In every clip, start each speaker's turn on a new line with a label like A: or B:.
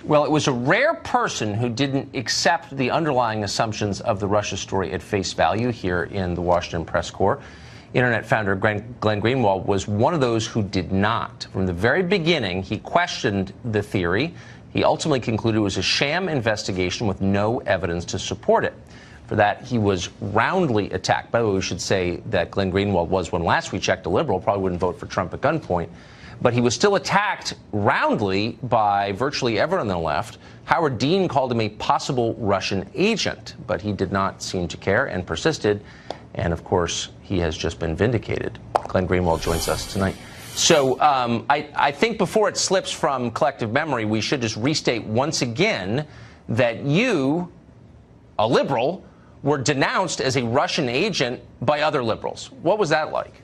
A: Well, it was a rare person who didn't accept the underlying assumptions of the Russia story at face value here in the Washington press corps. Internet founder Glen Greenwald was one of those who did not. From the very beginning, he questioned the theory. He ultimately concluded it was a sham investigation with no evidence to support it. For that, he was roundly attacked. By the way, we should say that Glen Greenwald was, when last we checked, a liberal, probably wouldn't vote for Trump at gunpoint. But he was still attacked roundly by virtually everyone on the left. Howard Dean called him a possible Russian agent, but he did not seem to care and persisted. And, of course, he has just been vindicated. Glen Greenwald joins us tonight. So I think before it slips from collective memory, we should just restate once again that you, a liberal, were denounced as a Russian agent by other liberals. What was that like?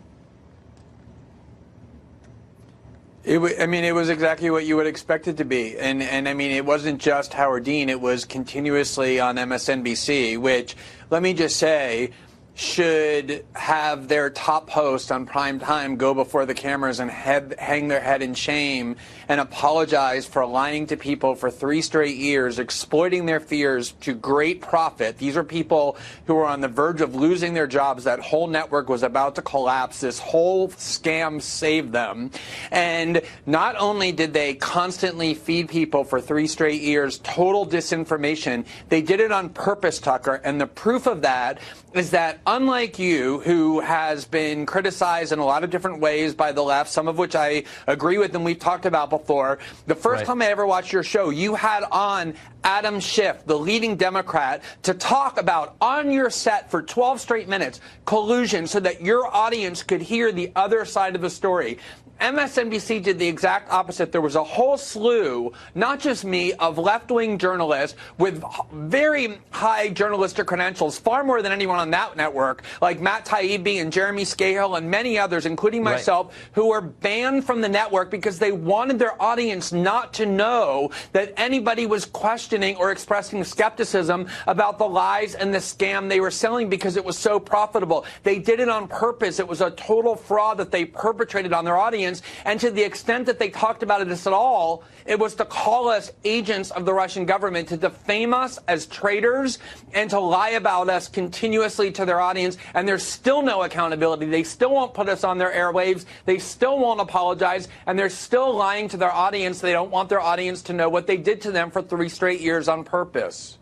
B: It was exactly what you would expect it to be. And I mean, it wasn't just Howard Dean. It was continuously on MSNBC, which, let me just say, should have their top host on prime time go before the cameras and hang their head in shame and apologize for lying to people for 3 straight years, exploiting their fears to great profit. These are people who were on the verge of losing their jobs. That whole network was about to collapse. This whole scam saved them. And not only did they constantly feed people for 3 straight years total disinformation, they did it on purpose, Tucker. And the proof of that is that, unlike you, who has been criticized in a lot of different ways by the left, some of which I agree with and we've talked about before, the first time I ever watched your show, you had on Adam Schiff, the leading Democrat, to talk about, on your set for 12 straight minutes, collusion, so that your audience could hear the other side of the story. MSNBC did the exact opposite. There was a whole slew, not just me, of left-wing journalists with very high journalistic credentials, far more than anyone on that network, like Matt Taibbi and Jeremy Scahill and many others, including myself, who were banned from the network because they wanted their audience not to know that anybody was questioning or expressing skepticism about the lies and the scam they were selling because it was so profitable. They did it on purpose. It was a total fraud that they perpetrated on their audience. And to the extent that they talked about it at all, it was to call us agents of the Russian government, to defame us as traitors, and to lie about us continuously to their audience. And there's still no accountability. They still won't put us on their airwaves. They still won't apologize. And they're still lying to their audience. They don't want their audience to know what they did to them for 3 straight years on purpose.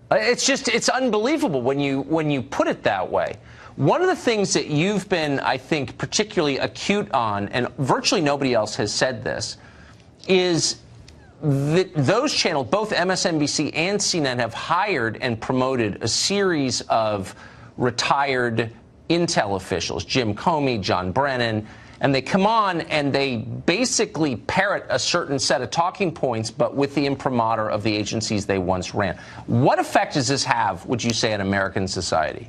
A: It's unbelievable when you put it that way. One of the things that you've been, I think, particularly acute on, and virtually nobody else has said this, is that those channels, both MSNBC and CNN, have hired and promoted a series of retired intel officials, Jim Comey, John Brennan, and they come on and they basically parrot a certain set of talking points, but with the imprimatur of the agencies they once ran. What effect does this have, would you say, on American society?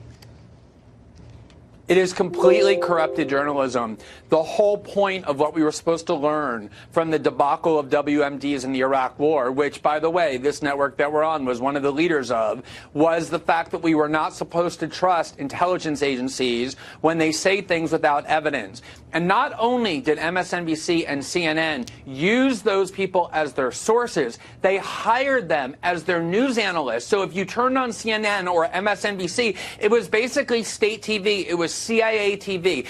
B: It is completely corrupted journalism. The whole point of what we were supposed to learn from the debacle of WMDs in the Iraq War, which, by the way, this network that we're on was one of the leaders of, was the fact that we were not supposed to trust intelligence agencies when they say things without evidence. And not only did MSNBC and CNN use those people as their sources, they hired them as their news analysts. So if you turned on CNN or MSNBC, it was basically state TV. It was CIA TV.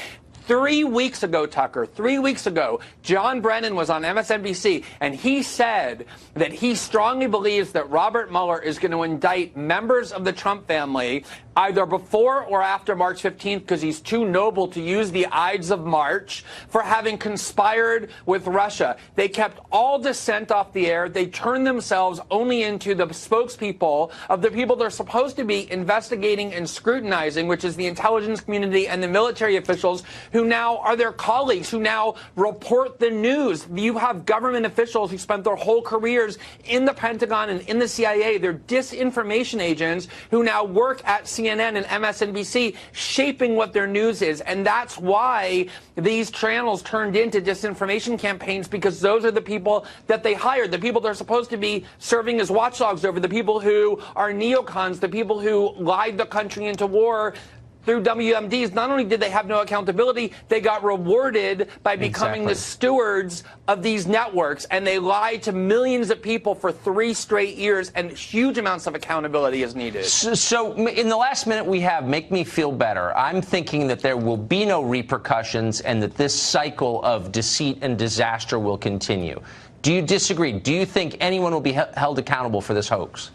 B: 3 weeks ago, Tucker, 3 weeks ago, John Brennan was on MSNBC, and he said that he strongly believes that Robert Mueller is going to indict members of the Trump family either before or after March 15th because he's too noble to use the Ides of March for having conspired with Russia. They kept all dissent off the air. They turned themselves only into the spokespeople of the people they're supposed to be investigating and scrutinizing, which is the intelligence community and the military officials who now are their colleagues, who now report the news. You have government officials who spent their whole careers in the Pentagon and in the CIA. They're disinformation agents who now work at CNN and MSNBC shaping what their news is. And that's why these channels turned into disinformation campaigns, because those are the people that they hired, the people they're supposed to be serving as watchdogs over, the people who are neocons, the people who lied the country into war through WMDs, not only did they have no accountability, they got rewarded by becoming the stewards of these networks, and they lied to millions of people for 3 straight years, and huge amounts of accountability is needed.
A: So in the last minute we have, make me feel better. I'm thinking that there will be no repercussions and that this cycle of deceit and disaster will continue. Do you disagree? Do you think anyone will be held accountable for this hoax?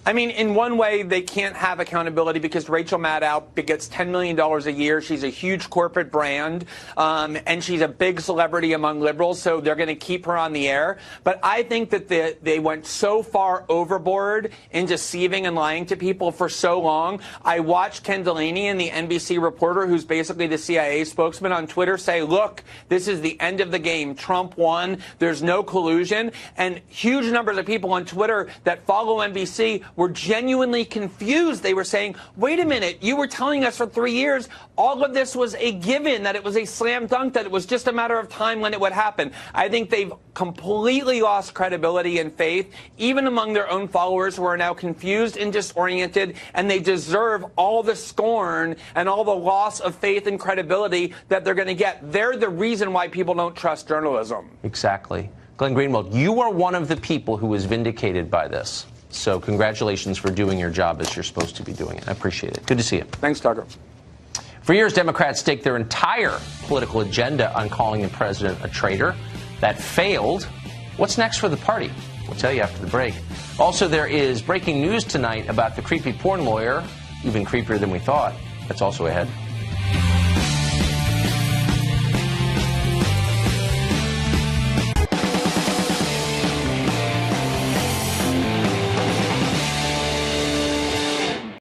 B: I mean, in one way, they can't have accountability because Rachel Maddow gets $10 million a year. She's a huge corporate brand, and she's a big celebrity among liberals, so they're going to keep her on the air. But I think that they went so far overboard in deceiving and lying to people for so long. I watched Ken Delaney, the NBC reporter, who's basically the CIA spokesman, on Twitter say, look, this is the end of the game. Trump won. There's no collusion. And huge numbers of people on Twitter that follow NBC were genuinely confused. They were saying, wait a minute, you were telling us for 3 years all of this was a given, that it was a slam dunk, that it was just a matter of time when it would happen. I think they've completely lost credibility and faith, even among their own followers who are now confused and disoriented, and they deserve all the scorn and all the loss of faith and credibility that they're going to get. They're the reason why people don't trust journalism.
A: Exactly. Glen Greenwald, you are one of the people who was vindicated by this. So congratulations for doing your job as you're supposed to be doing it. I appreciate it. Good to see you.
B: Thanks, Tucker.
A: For years, Democrats staked their entire political agenda on calling the president a traitor. That failed. What's next for the party? We'll tell you after the break. Also, there is breaking news tonight about the creepy porn lawyer, even creepier than we thought. That's also ahead.